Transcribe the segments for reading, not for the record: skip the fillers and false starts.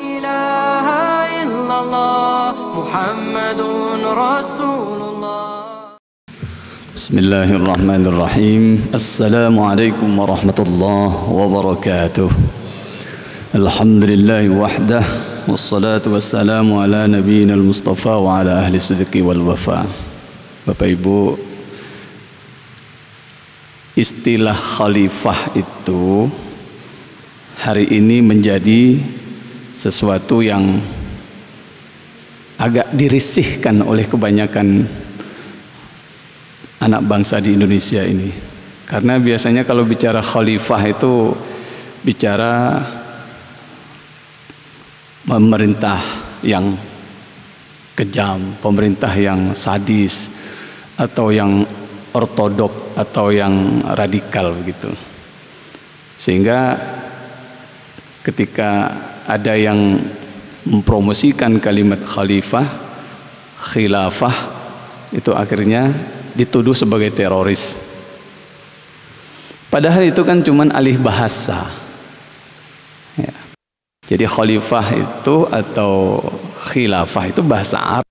إله إلا الله محمد رسول الله. بسم الله الرحمن الرحيم. السلام عليكم ورحمة الله وبركاته. الحمد لله وحده والصلاة والسلام على نبينا المصطفى وعلى أهل الصدق والوفاء. Bapak Ibu, istilah khalifah itu hari ini menjadi sesuatu yang agak dirisihkan oleh kebanyakan anak bangsa di Indonesia ini. Karena biasanya kalau bicara khalifah itu bicara pemerintah yang kejam, pemerintah yang sadis, atau yang ortodok, atau yang radikal begitu. Sehingga ketika ada yang mempromosikan kalimat khalifah, khilafah, itu akhirnya dituduh sebagai teroris. Padahal itu kan cuman alih bahasa ya. Jadi khalifah itu atau khilafah itu bahasa Arab.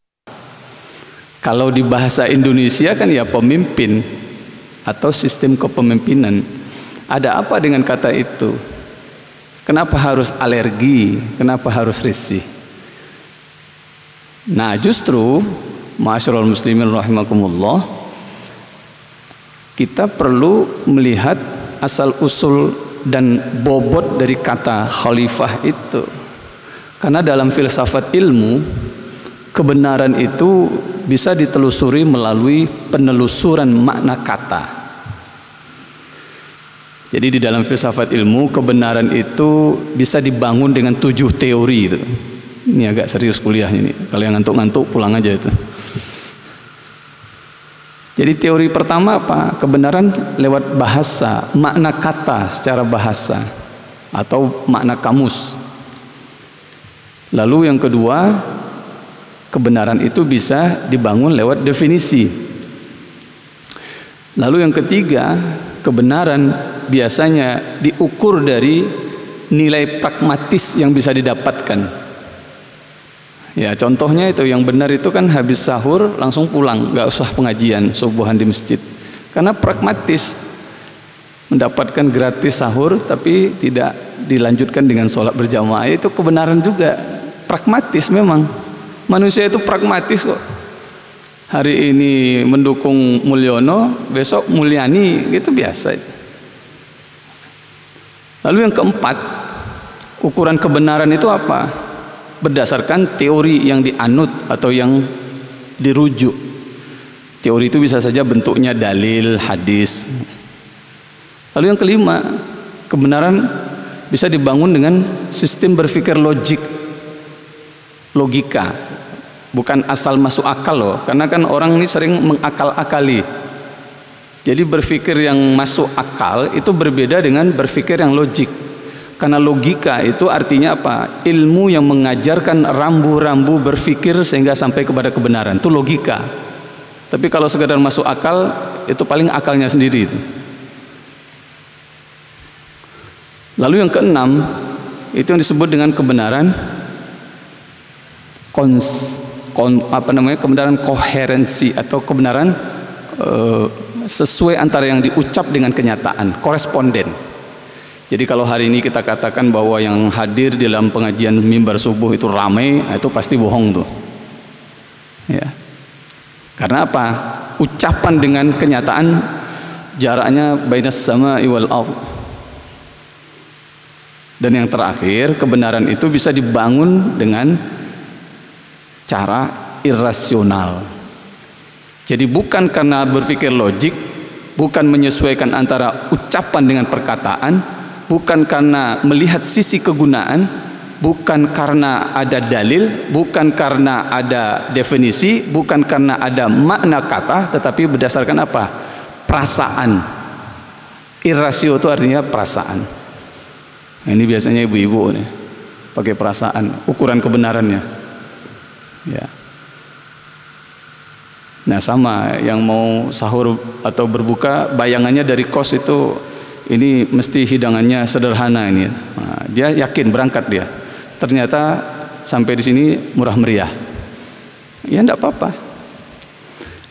Kalau di bahasa Indonesia kan ya pemimpin atau sistem kepemimpinan. Ada apa dengan kata itu? Kenapa harus alergi? Kenapa harus risih? Nah, justru ma'asyiral muslimin rahimakumullah, kita perlu melihat asal usul dan bobot dari kata khalifah itu. Karena dalam filsafat ilmu, kebenaran itu bisa ditelusuri melalui penelusuran makna kata. Jadi di dalam filsafat ilmu, kebenaran itu bisa dibangun dengan 7 teori itu. Ini agak serius kuliah ini. Kalau yang ngantuk-ngantuk pulang aja itu. Jadi teori pertama apa? Kebenaran lewat bahasa, makna kata secara bahasa atau makna kamus. Lalu yang kedua, kebenaran itu bisa dibangun lewat definisi. Lalu yang ketiga, kebenaran biasanya diukur dari nilai pragmatis yang bisa didapatkan. Ya, contohnya itu yang benar itu kan habis sahur langsung pulang, nggak usah pengajian subuhan di masjid. Karena pragmatis, mendapatkan gratis sahur tapi tidak dilanjutkan dengan sholat berjamaah, itu kebenaran juga. Pragmatis memang. Manusia itu pragmatis kok. Hari ini mendukung Mulyono, besok Mulyani, gitu biasa. Lalu yang keempat, ukuran kebenaran itu apa? Berdasarkan teori yang dianut atau yang dirujuk. Teori itu bisa saja bentuknya dalil, hadis. Lalu yang kelima, kebenaran bisa dibangun dengan sistem berpikir logika, bukan asal masuk akal loh. Karena kan orang ini sering mengakal-akali. Jadi berpikir yang masuk akal itu berbeda dengan berpikir yang logik. Karena logika itu artinya apa? Ilmu yang mengajarkan rambu-rambu berpikir sehingga sampai kepada kebenaran. Itu logika. Tapi kalau sekedar masuk akal, itu paling akalnya sendiri itu. Lalu yang keenam, itu yang disebut dengan kebenaran kebenaran koherensi atau kebenaran sesuai antara yang diucap dengan kenyataan, koresponden. Jadi kalau hari ini kita katakan bahwa yang hadir di dalam pengajian mimbar subuh itu ramai, itu pasti bohong tuh. Ya. Karena apa? Ucapan dengan kenyataan jaraknya bainas sama'i wal ardh. Dan yang terakhir, kebenaran itu bisa dibangun dengan cara irasional. Jadi bukan karena berpikir logik, bukan menyesuaikan antara ucapan dengan perkataan, bukan karena melihat sisi kegunaan, bukan karena ada dalil, bukan karena ada definisi, bukan karena ada makna kata, tetapi berdasarkan apa? Perasaan. Irasio itu artinya perasaan. Nah, ini biasanya ibu-ibu nih pakai perasaan, ukuran kebenarannya. Ya. Nah sama, yang mau sahur atau berbuka, bayangannya dari kos itu ini mesti hidangannya sederhana ini. Nah, dia yakin berangkat dia. ternyata sampai di sini murah meriah. Ya enggak apa-apa.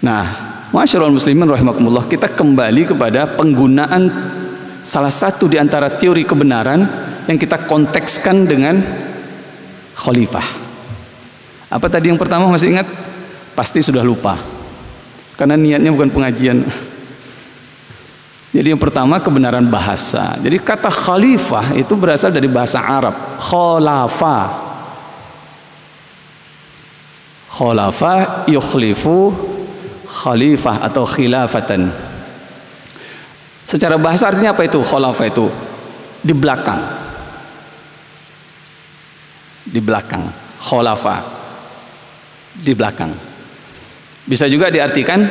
Nah, masyaallah muslimin rahimakumullah, kita kembali kepada penggunaan salah satu di antara teori kebenaran yang kita kontekskan dengan khalifah. Apa tadi yang pertama, masih ingat? Pasti sudah lupa. Karena niatnya bukan pengajian. Jadi yang pertama kebenaran bahasa. Jadi kata khalifah itu berasal dari bahasa Arab, khalafa. Khalafa yukhlifu khalifah atau khilafatan. Secara bahasa artinya apa itu? Khalafa itu di belakang. Di belakang. Khalafa di belakang. Bisa juga diartikan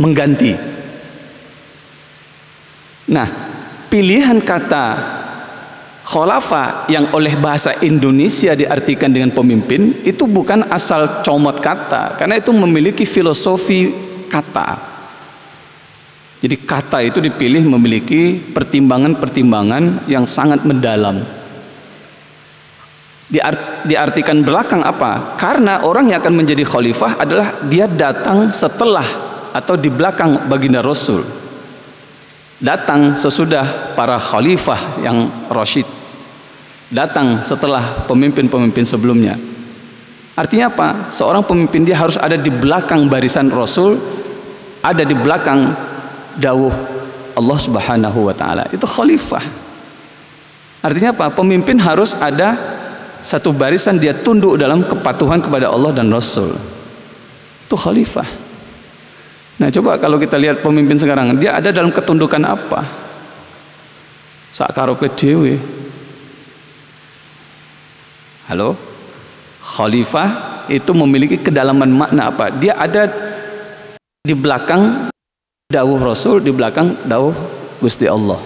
mengganti. Nah, pilihan kata khalafa yang oleh bahasa Indonesia diartikan dengan pemimpin itu bukan asal comot kata, karena itu memiliki filosofi kata. Jadi kata itu dipilih memiliki pertimbangan-pertimbangan yang sangat mendalam. Diartikan belakang apa? Karena orang yang akan menjadi khalifah adalah dia datang setelah atau di belakang baginda Rasul. Datang sesudah para khalifah yang rasyid, datang setelah pemimpin-pemimpin sebelumnya. Artinya apa? Seorang pemimpin dia harus ada di belakang barisan Rasul, ada di belakang dawuh Allah Subhanahu wa taala. Itu khalifah. Artinya apa? Pemimpin harus ada satu barisan, dia tunduk dalam kepatuhan kepada Allah dan Rasul. Itu khalifah. Nah, coba kalau kita lihat pemimpin sekarang, dia ada dalam ketundukan apa? Sakarope dhewe. Halo? Khalifah itu memiliki kedalaman makna apa? Dia ada di belakang dawuh Rasul, di belakang dawuh Gusti Allah.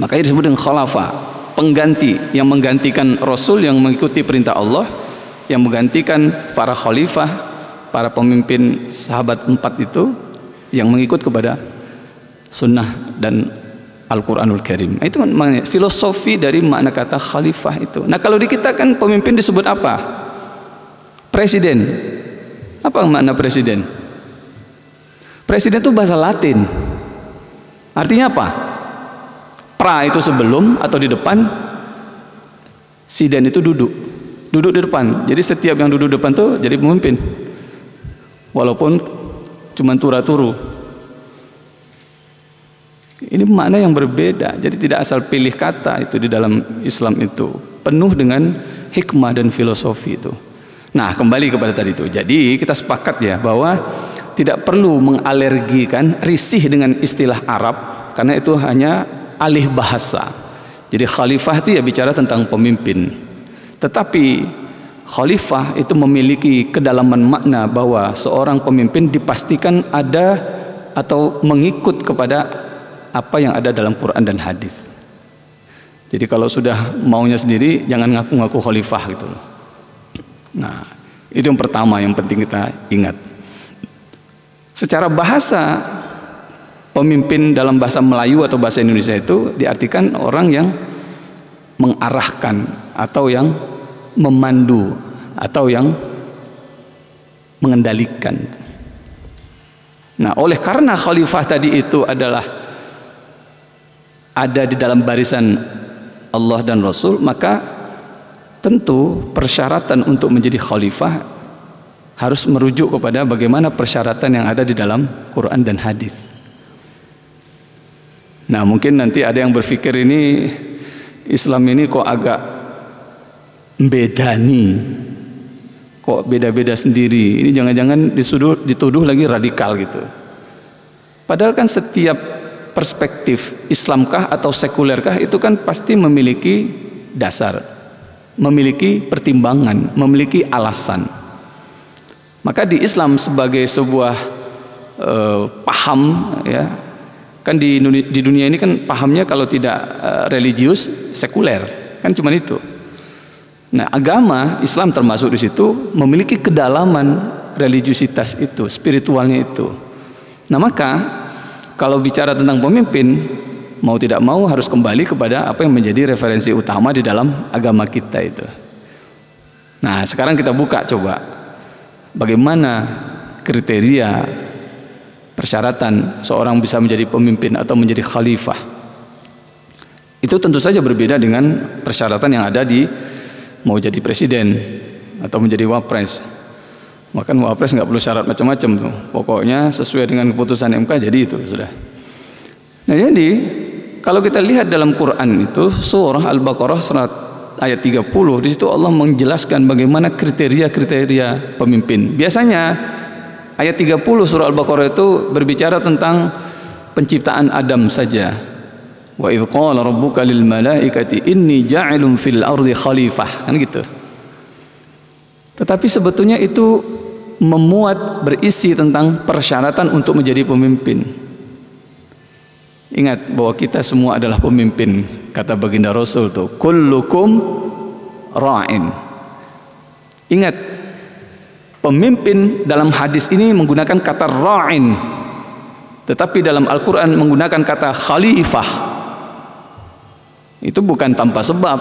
Makanya disebut dengan khalifah, pengganti yang menggantikan Rasul yang mengikuti perintah Allah, yang menggantikan para khalifah, para pemimpin sahabat 4 itu yang mengikut kepada sunnah dan Al-Quranul Karim. Itu filosofi dari makna kata khalifah itu. Nah, kalau di kita kan pemimpin disebut apa? Presiden. Apa makna presiden? Presiden itu bahasa Latin. Artinya apa? Pra itu sebelum atau di depan, siden itu duduk di depan. Jadi setiap yang duduk di depan tuh jadi pemimpin. Walaupun cuma turu-turu. Ini makna yang berbeda. Jadi tidak asal pilih kata itu di dalam Islam itu. Penuh dengan hikmah dan filosofi itu. Nah, kembali kepada tadi itu. Jadi kita sepakat ya bahwa tidak perlu mengalergikan, risih dengan istilah Arab, karena itu hanya alih bahasa. Jadi khalifah itu ya bicara tentang pemimpin. Tetapi khalifah itu memiliki kedalaman makna bahwa seorang pemimpin dipastikan ada atau mengikut kepada apa yang ada dalam Quran dan hadis. Jadi kalau sudah maunya sendiri, jangan ngaku-ngaku khalifah gitu loh. Nah, itu yang pertama yang penting kita ingat. Secara bahasa, pemimpin dalam bahasa Melayu atau bahasa Indonesia itu diartikan orang yang mengarahkan atau yang memandu atau yang mengendalikan. Nah, oleh karena khalifah tadi itu adalah ada di dalam barisan Allah dan Rasul, maka tentu persyaratan untuk menjadi khalifah harus merujuk kepada bagaimana persyaratan yang ada di dalam Quran dan hadis. Nah, mungkin nanti ada yang berpikir ini Islam ini kok agak bedani, kok beda-beda sendiri. Ini jangan-jangan dituduh lagi radikal gitu. Padahal kan setiap perspektif Islamkah atau sekulerkah itu kan pasti memiliki dasar, memiliki pertimbangan, memiliki alasan. Maka di Islam sebagai sebuah paham ya, kan di dunia ini kan pahamnya kalau tidak religius sekuler, kan cuma itu. Nah, agama Islam termasuk di situ memiliki kedalaman religiusitas itu, spiritualnya itu. Nah, maka kalau bicara tentang pemimpin, mau tidak mau harus kembali kepada apa yang menjadi referensi utama di dalam agama kita itu. Nah, sekarang kita buka coba bagaimana kriteria persyaratan seorang bisa menjadi pemimpin atau menjadi khalifah. Itu tentu saja berbeda dengan persyaratan yang ada di mau jadi presiden atau menjadi wapres. Maka wapres nggak perlu syarat macam-macam tuh. Pokoknya sesuai dengan keputusan MK jadi itu sudah. Nah, jadi kalau kita lihat dalam Quran itu surah Al-Baqarah ayat 30, di situ Allah menjelaskan bagaimana kriteria-kriteria pemimpin. Biasanya ayat 30 surah Al-Baqarah itu berbicara tentang penciptaan Adam saja. Wa idz qala rabbuka lil malaikati inni ja'ilun fil ardi khalifah, kan gitu. Tetapi sebetulnya itu memuat berisi tentang persyaratan untuk menjadi pemimpin. Ingat bahwa kita semua adalah pemimpin, kata baginda Rasul tuh, kullukum ra'in. Ingat, pemimpin dalam hadis ini menggunakan kata ra'in, tetapi dalam Al-Quran menggunakan kata khalifah. Itu bukan tanpa sebab.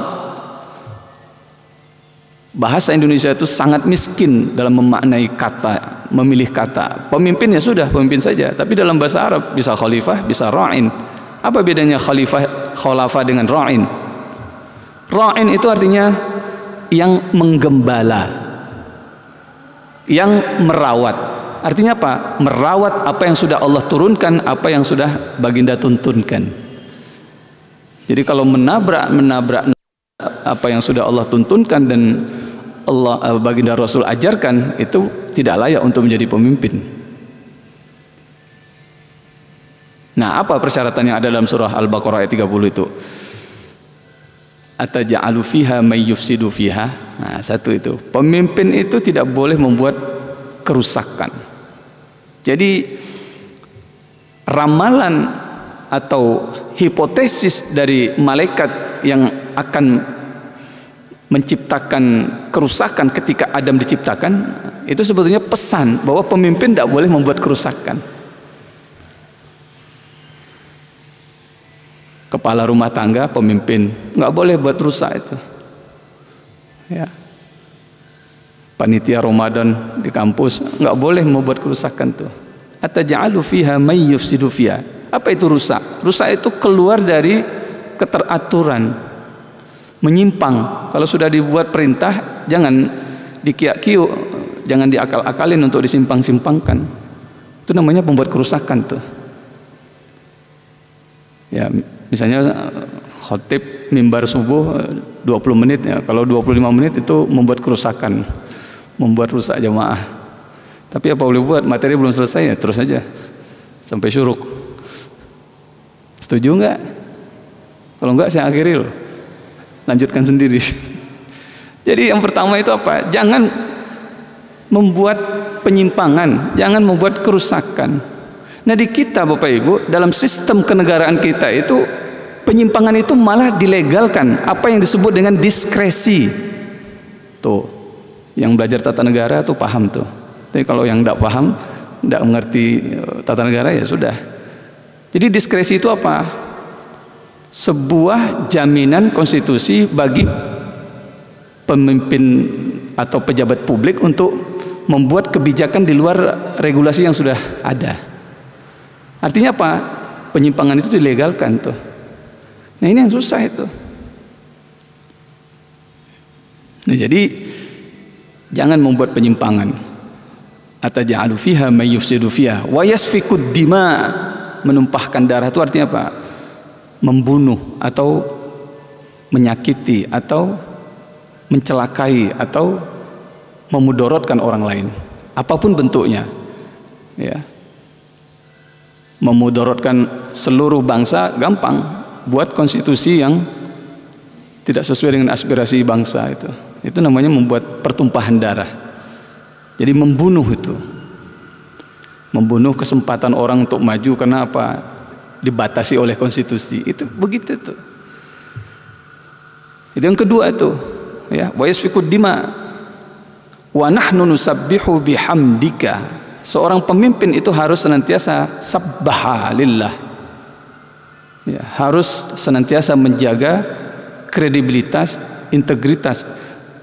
Bahasa Indonesia itu sangat miskin dalam memaknai kata, memilih kata. Pemimpin ya sudah, pemimpin saja. Tapi dalam bahasa Arab bisa khalifah, bisa ra'in. Apa bedanya khalifah dengan ra'in? Ra'in itu artinya yang menggembala, yang merawat. Artinya apa? Merawat apa yang sudah Allah turunkan, apa yang sudah baginda tuntunkan. Jadi kalau menabrak apa yang sudah Allah tuntunkan dan baginda Rasul ajarkan, itu tidak layak untuk menjadi pemimpin. Nah, apa persyaratan yang ada dalam surah Al-Baqarah ayat 30 itu? Ataja'alu fiha may yufsidu fiha. Nah, satu itu. Pemimpin itu tidak boleh membuat kerusakan. Jadi ramalan atau hipotesis dari malaikat yang akan menciptakan kerusakan ketika Adam diciptakan, itu sebetulnya pesan bahwa pemimpin tidak boleh membuat kerusakan. Kepala rumah tangga, pemimpin, nggak boleh buat rusak itu. Ya. Panitia Ramadan di kampus nggak boleh membuat kerusakan tuh. Ataja'alu fiha may yufsidu fiha. Apa itu rusak? Rusak itu keluar dari keteraturan, menyimpang. Kalau sudah dibuat perintah, jangan dikiak-kiu, jangan diakal-akalin untuk disimpang-simpangkan. Itu namanya membuat kerusakan tuh. Ya, misalnya khotib mimbar subuh 20 menit ya. Kalau 25 menit itu membuat kerusakan, membuat rusak jamaah. Tapi apa boleh buat, materi belum selesai ya terus aja sampai syuruk. Setuju nggak? Kalau nggak saya akhiri loh, lanjutkan sendiri. Jadi yang pertama itu apa? Jangan membuat penyimpangan, jangan membuat kerusakan. Nah, di kita Bapak Ibu, dalam sistem kenegaraan kita itu penyimpangan itu malah dilegalkan. Apa yang disebut dengan diskresi. Tuh, yang belajar tata negara tuh paham tuh. Tapi kalau yang tidak paham, tidak mengerti tata negara ya sudah. Jadi diskresi itu apa? Sebuah jaminan konstitusi bagi pemimpin atau pejabat publik untuk membuat kebijakan di luar regulasi yang sudah ada. Artinya apa? Penyimpangan itu dilegalkan tuh. Nah, ini yang susah itu. Nah, jadi jangan membuat penyimpangan. Ataja'alu fiha may yufsidu fiha wa yasfikud dima. Menumpahkan darah itu artinya apa? Membunuh atau menyakiti atau mencelakai atau memudorotkan orang lain, apapun bentuknya, ya. Memudorotkan seluruh bangsa gampang, buat konstitusi yang tidak sesuai dengan aspirasi bangsa, itu namanya membuat pertumpahan darah. Jadi membunuh itu, membunuh kesempatan orang untuk maju karena apa? Dibatasi oleh konstitusi. Itu begitu tuh. Itu yang kedua tuh, ya, wa yasfikud dima wa nahnu nusabbihu bihamdika. Seorang pemimpin itu harus senantiasa sabbaha lillah. Ya, harus senantiasa menjaga kredibilitas, integritas.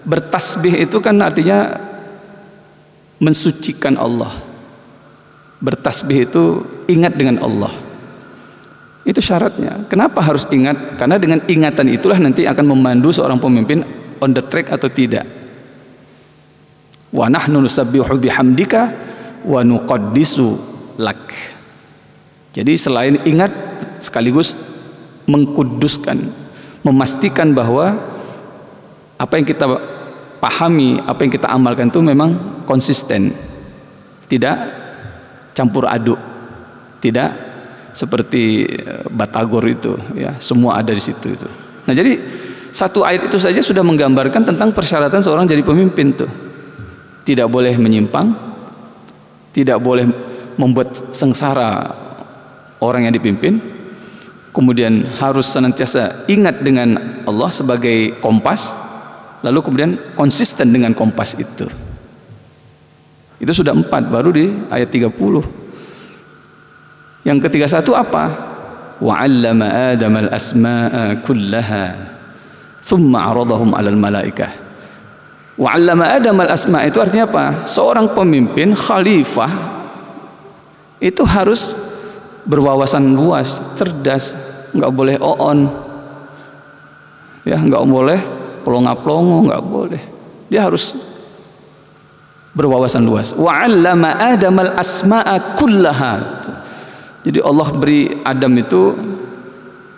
Bertasbih itu kan artinya mensucikan Allah. Bertasbih itu ingat dengan Allah. Itu syaratnya. Kenapa harus ingat? Karena dengan ingatan itulah nanti akan memandu seorang pemimpin on the track atau tidak. Wa nahnu nusabbihu bihamdika wa nuqaddisu lak. Jadi selain ingat sekaligus mengkuduskan, memastikan bahwa apa yang kita pahami, apa yang kita amalkan itu memang konsisten, tidak campur aduk, tidak seperti Batagor itu, ya semua ada di situ itu. Nah jadi satu ayat itu saja sudah menggambarkan tentang persyaratan seorang jadi pemimpin tuh. Tidak boleh menyimpang, tidak boleh membuat sengsara orang yang dipimpin, kemudian harus senantiasa ingat dengan Allah sebagai kompas, lalu kemudian konsisten dengan kompas itu. Itu sudah 4, baru di ayat 30. Yang ketiga satu apa? Wa 'allama Adam al-asma'a kullaha thumma 'aradahum 'alal malaikah. Wa 'allama Adam al-asma' itu artinya apa? Seorang pemimpin, khalifah itu harus berwawasan luas, cerdas, nggak boleh oon, ya nggak boleh pelongo-pelongo, nggak boleh. Dia harus berwawasan luas. Wa 'allama Adam al-asma'a kullaha. Jadi Allah beri Adam itu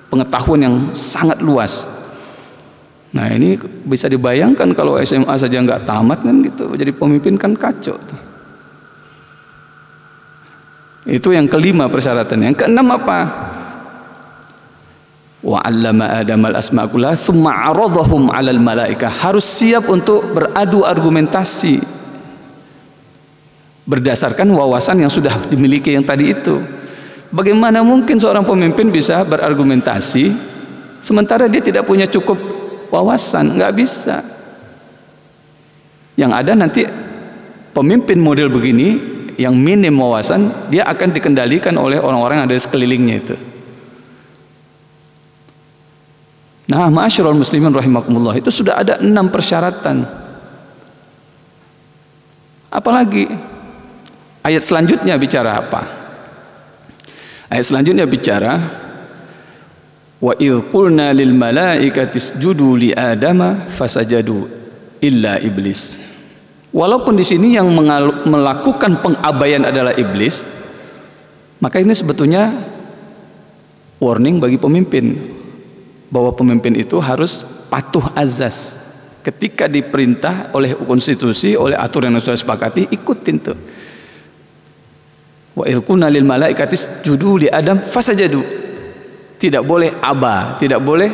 pengetahuan yang sangat luas. Nah ini bisa dibayangkan kalau SMA saja nggak tamat kan gitu, jadi pemimpin kan kacau. Itu yang kelima persyaratan. Yang keenam apa? Wa 'allama Adam al-asma'a kullaha tsumma 'aradahum 'alal malaikah. Harus siap untuk beradu argumentasi berdasarkan wawasan yang sudah dimiliki yang tadi itu. Bagaimana mungkin seorang pemimpin bisa berargumentasi sementara dia tidak punya cukup wawasan? Nggak bisa. Yang ada nanti pemimpin model begini yang minim wawasan, dia akan dikendalikan oleh orang-orang yang ada di sekelilingnya itu. Nah, ma'asyiral muslimin rahimakumullah, itu sudah ada 6 persyaratan. Apalagi ayat selanjutnya bicara apa? Ayat selanjutnya bicara wa idh qulna lil malaikati isjudu li adama fasajadu illa iblis. Walaupun di sini yang melakukan pengabaian adalah iblis, maka ini sebetulnya warning bagi pemimpin bahwa pemimpin itu harus patuh azas. Ketika diperintah oleh konstitusi, oleh aturan yang sudah disepakati, ikutin tuh. Wa idh qulna lil malaikati isjudu li adam fasajadu. Tidak boleh aba, tidak boleh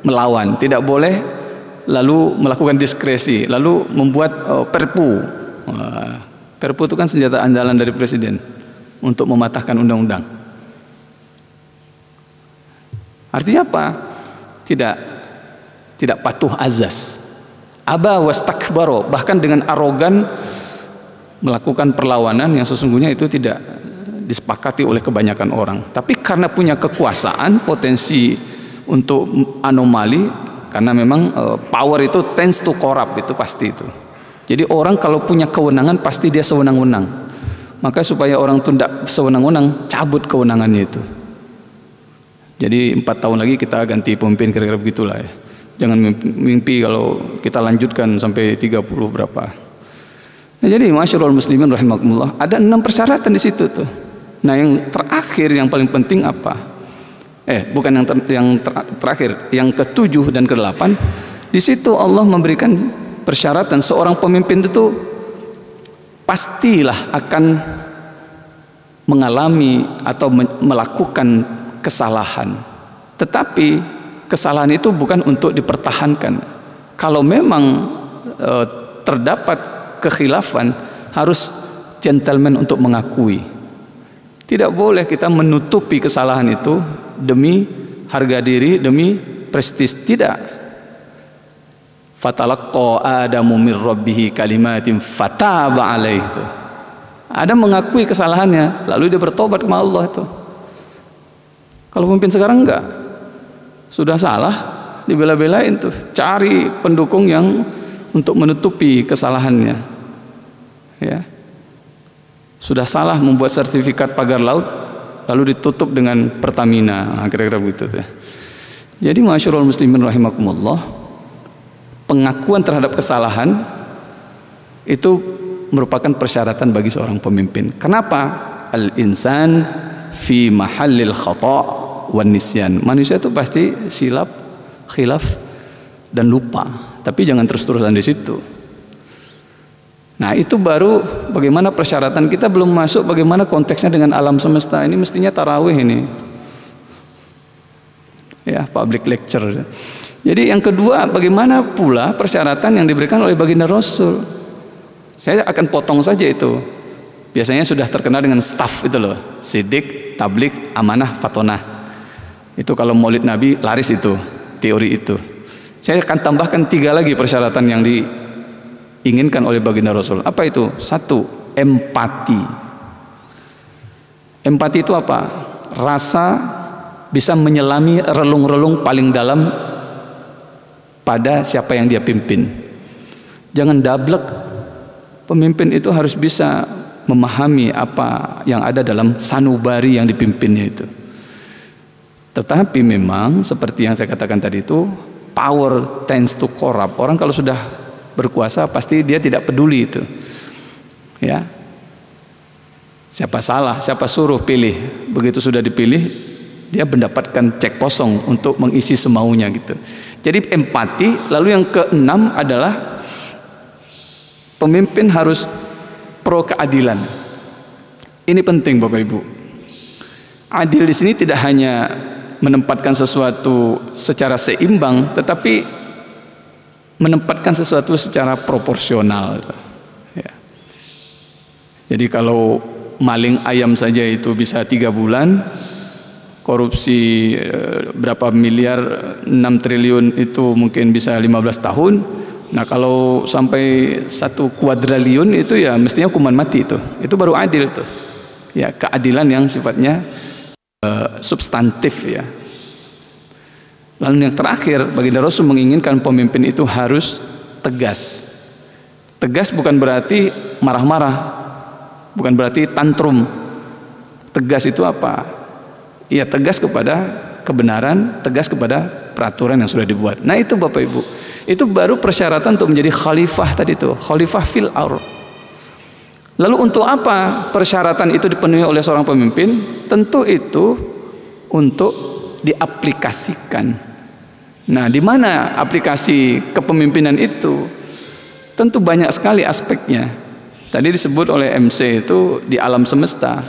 melawan, tidak boleh lalu melakukan diskresi, lalu membuat perpu. Perpu itu kan senjata andalan dari presiden untuk mematahkan undang-undang. Artinya apa? Tidak patuh azas. Aba wastakbaro, bahkan dengan arogan melakukan perlawanan yang sesungguhnya itu tidak disepakati oleh kebanyakan orang. Tapi karena punya kekuasaan, potensi untuk anomali, karena memang power itu tends to corrupt, itu pasti itu. Jadi orang kalau punya kewenangan pasti dia sewenang-wenang. Maka supaya orang itu tidak sewenang-wenang, cabut kewenangannya itu. Jadi 4 tahun lagi kita ganti pemimpin, kira-kira begitulah ya. Jangan mimpi kalau kita lanjutkan sampai 30 berapa. Nah, jadi masyarul muslimin rahimakumullah, ada 6 persyaratan di situ tuh. Nah, yang terakhir yang paling penting apa? Bukan yang terakhir, yang ke-7 dan ke-8. Di situ Allah memberikan persyaratan seorang pemimpin itu pastilah akan mengalami atau melakukan kesalahan. Tetapi kesalahan itu bukan untuk dipertahankan. Kalau memang terdapat kekhilafan, harus gentleman untuk mengakui. Tidak boleh kita menutupi kesalahan itu demi harga diri, demi prestis. Tidak. Fatalaqqa Adamu min rabbih kalimatin fataba alaihi. Adam mengakui kesalahannya, lalu dia bertobat kepada Allah itu. Kalau pemimpin sekarang enggak, sudah salah dibela-belain tuh, cari pendukung yang untuk menutupi kesalahannya. Ya, sudah salah membuat sertifikat pagar laut, lalu ditutup dengan Pertamina, kira-kira begitu tuh. Jadi masyarul muslimin rahimakumullah, pengakuan terhadap kesalahan itu merupakan persyaratan bagi seorang pemimpin. Kenapa? Al-insan fi mahallil khata' wan nisyan. Manusia itu pasti silap, khilaf dan lupa, tapi jangan terus-terusan di situ. Nah, itu baru bagaimana persyaratan. Kita belum masuk bagaimana konteksnya dengan alam semesta. Ini mestinya tarawih ini. Ya, public lecture. Jadi yang kedua, bagaimana pula persyaratan yang diberikan oleh baginda Rasul. Saya akan potong saja itu. Biasanya sudah terkenal dengan staff itu loh, sidik, tablik, amanah, fatonah. Itu kalau maulid Nabi laris itu, teori itu. Saya akan tambahkan 3 lagi persyaratan yang diinginkan oleh baginda Rasul. Apa itu? 1, empati. Empati itu apa? Rasa bisa menyelami relung-relung paling dalam pada siapa yang dia pimpin. Jangan dablek. Pemimpin itu harus bisa memahami apa yang ada dalam sanubari yang dipimpinnya itu. Tetapi memang seperti yang saya katakan tadi itu, power tends to corrupt. Orang kalau sudah berkuasa pasti dia tidak peduli itu. Ya. Siapa salah, siapa suruh pilih. Begitu sudah dipilih, dia mendapatkan cek kosong untuk mengisi semaunya gitu. Jadi empati. Lalu yang ke-6 adalah pemimpin harus pro keadilan. Ini penting Bapak Ibu. Adil di sini tidak hanya menempatkan sesuatu secara seimbang, tetapi menempatkan sesuatu secara proporsional. Ya. Jadi kalau maling ayam saja itu bisa 3 bulan, korupsi berapa miliar, 6 triliun itu mungkin bisa 15 tahun. Nah kalau sampai 1 kuadriliun itu ya mestinya hukuman mati itu. Itu baru adil tuh. Ya, keadilan yang sifatnya substantif ya. Lalu yang terakhir, baginda Rasul menginginkan pemimpin itu harus tegas. Tegas bukan berarti marah-marah, bukan berarti tantrum. Tegas itu apa? Ya tegas kepada kebenaran, tegas kepada peraturan yang sudah dibuat. Nah itu Bapak Ibu, itu baru persyaratan untuk menjadi khalifah tadi itu, khalifah fil ardh. Lalu untuk apa persyaratan itu dipenuhi oleh seorang pemimpin? Tentu itu untuk diaplikasikan. Nah, di mana aplikasi kepemimpinan itu? Tentu banyak sekali aspeknya. Tadi disebut oleh MC itu di alam semesta.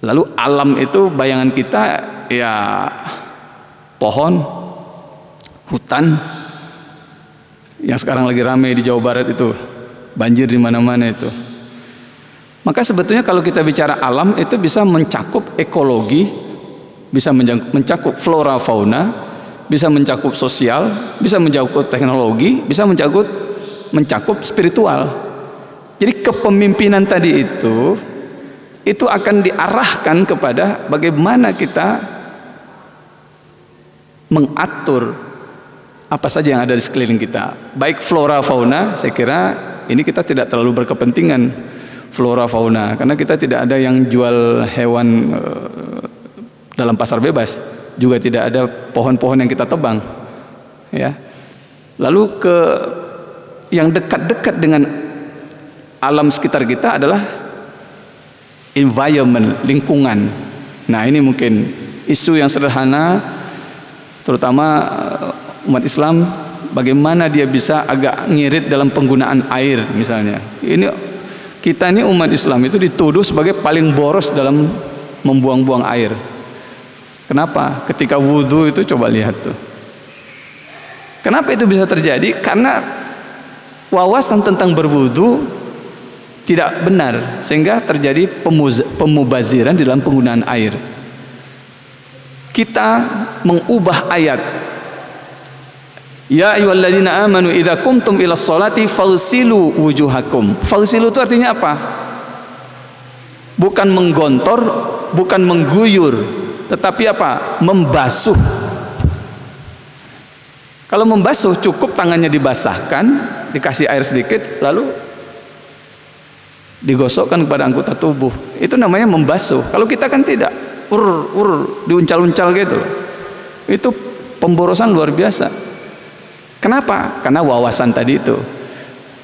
Lalu alam itu bayangan kita ya pohon, hutan, yang sekarang lagi ramai di Jawa Barat itu, banjir di mana-mana itu. Maka sebetulnya kalau kita bicara alam itu bisa mencakup ekologi, bisa mencakup flora fauna, bisa mencakup sosial, bisa mencakup teknologi, bisa mencakup spiritual. Jadi kepemimpinan tadi itu akan diarahkan kepada bagaimana kita mengatur apa saja yang ada di sekeliling kita. Baik flora fauna, saya kira ini kita tidak terlalu berkepentingan flora fauna, karena kita tidak ada yang jual hewan dalam pasar bebas, juga tidak ada pohon-pohon yang kita tebang. Ya. Lalu yang dekat-dekat dengan alam sekitar kita adalah environment, lingkungan. Nah ini mungkin isu yang sederhana, terutama umat Islam, bagaimana dia bisa agak ngirit dalam penggunaan air misalnya. Kita ini umat Islam itu dituduh sebagai paling boros dalam membuang-buang air. Kenapa? Ketika wudhu itu coba lihat tuh. Kenapa itu bisa terjadi? Karena wawasan tentang berwudhu tidak benar, sehingga terjadi pemubaziran di dalam penggunaan air. Kita mengubah ayat, ya ayyuhalladzina amanu idza qumtum ilas sholati faghsilu wujuhakum. Faghsilu itu artinya apa? Bukan menggontor, bukan mengguyur, tetapi apa? Membasuh. Kalau membasuh cukup tangannya dibasahkan, dikasih air sedikit, lalu digosokkan kepada anggota tubuh. Itu namanya membasuh. Kalau kita kan tidak, diuncal-uncal gitu. Itu pemborosan luar biasa. Kenapa? Karena wawasan tadi itu.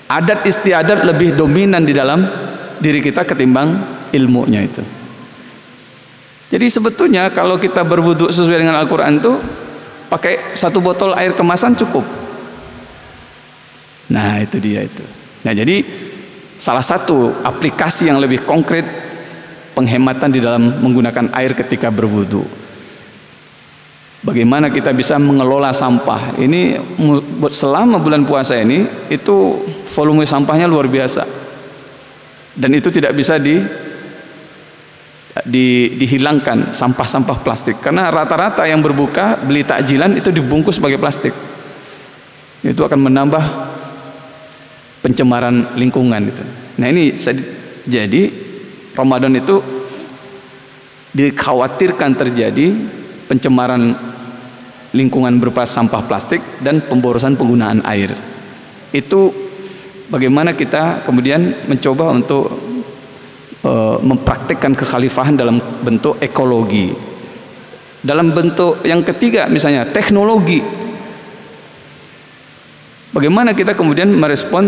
Adat istiadat lebih dominan di dalam diri kita ketimbang ilmunya itu. Jadi sebetulnya kalau kita berwudu sesuai dengan Al-Quran itu pakai 1 botol air kemasan cukup. Nah itu dia itu. Nah jadi salah satu aplikasi yang lebih konkret penghematan di dalam menggunakan air ketika berwudu. Bagaimana kita bisa mengelola sampah? Ini selama bulan puasa ini itu volume sampahnya luar biasa. Dan itu tidak bisa dihilangkan sampah-sampah plastik. Karena rata-rata yang berbuka beli takjilan itu dibungkus pakai plastik. Itu akan menambah pencemaran lingkungan itu. Nah ini jadi Ramadan itu dikhawatirkan terjadi pencemaran lingkungan berupa sampah plastik dan pemborosan penggunaan air. Itu bagaimana kita kemudian mencoba untuk mempraktikkan kekhalifahan dalam bentuk ekologi. Dalam bentuk yang ketiga misalnya teknologi. Bagaimana kita kemudian merespon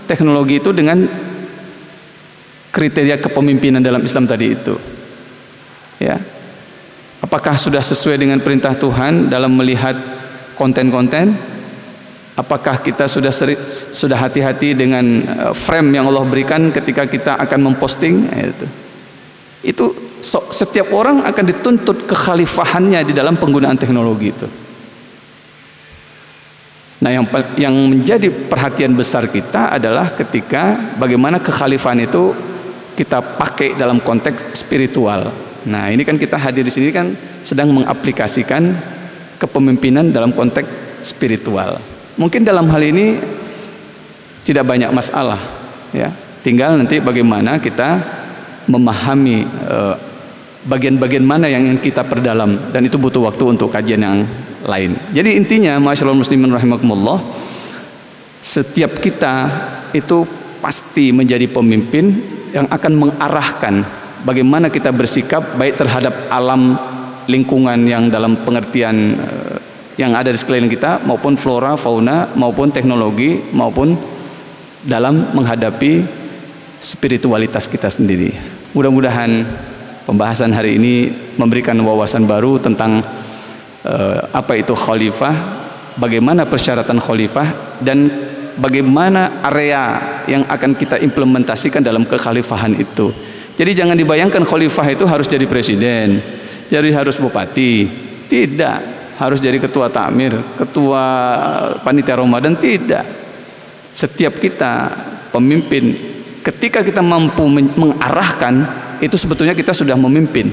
teknologi itu dengan kriteria kepemimpinan dalam Islam tadi itu. Ya. Apakah sudah sesuai dengan perintah Tuhan dalam melihat konten-konten? Apakah kita sudah hati-hati dengan frame yang Allah berikan ketika kita akan memposting? Itu setiap orang akan dituntut kekhalifahannya di dalam penggunaan teknologi itu. Nah, yang menjadi perhatian besar kita adalah ketika bagaimana kekhalifahan itu kita pakai dalam konteks spiritual. Nah, ini kan kita hadir di sini kan sedang mengaplikasikan kepemimpinan dalam konteks spiritual. Mungkin dalam hal ini tidak banyak masalah, ya. Tinggal nanti bagaimana kita memahami bagian-bagian mana yang ingin kita perdalam, dan itu butuh waktu untuk kajian yang lain. Jadi intinya, ma'asyiral muslimin rahimakumullah, setiap kita itu pasti menjadi pemimpin yang akan mengarahkan bagaimana kita bersikap baik terhadap alam lingkungan yang dalam pengertian yang ada di sekeliling kita, maupun flora, fauna, maupun teknologi, maupun dalam menghadapi spiritualitas kita sendiri. Mudah-mudahan pembahasan hari ini memberikan wawasan baru tentang apa itu khalifah, bagaimana persyaratan khalifah, dan bagaimana area yang akan kita implementasikan dalam kekhalifahan itu. Jadi jangan dibayangkan khalifah itu harus jadi presiden, jadi harus bupati. Tidak, harus jadi ketua takmir, ketua panitia Ramadan, tidak. Setiap kita pemimpin, ketika kita mampu mengarahkan, itu sebetulnya kita sudah memimpin.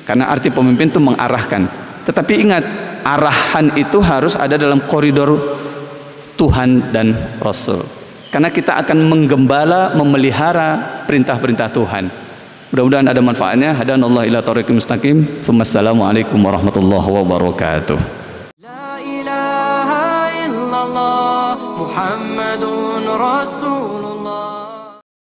Karena arti pemimpin itu mengarahkan. Tetapi ingat, arahan itu harus ada dalam koridor Tuhan dan Rasul. Karena kita akan menggembala, memelihara perintah-perintah Tuhan. Mudah-mudahan ada manfaatnya. Hadanallahu ila thoriqil mustaqim. Assalamualaikum warahmatullahi wabarakatuh. La ilaha illallah Muhammadun Rasul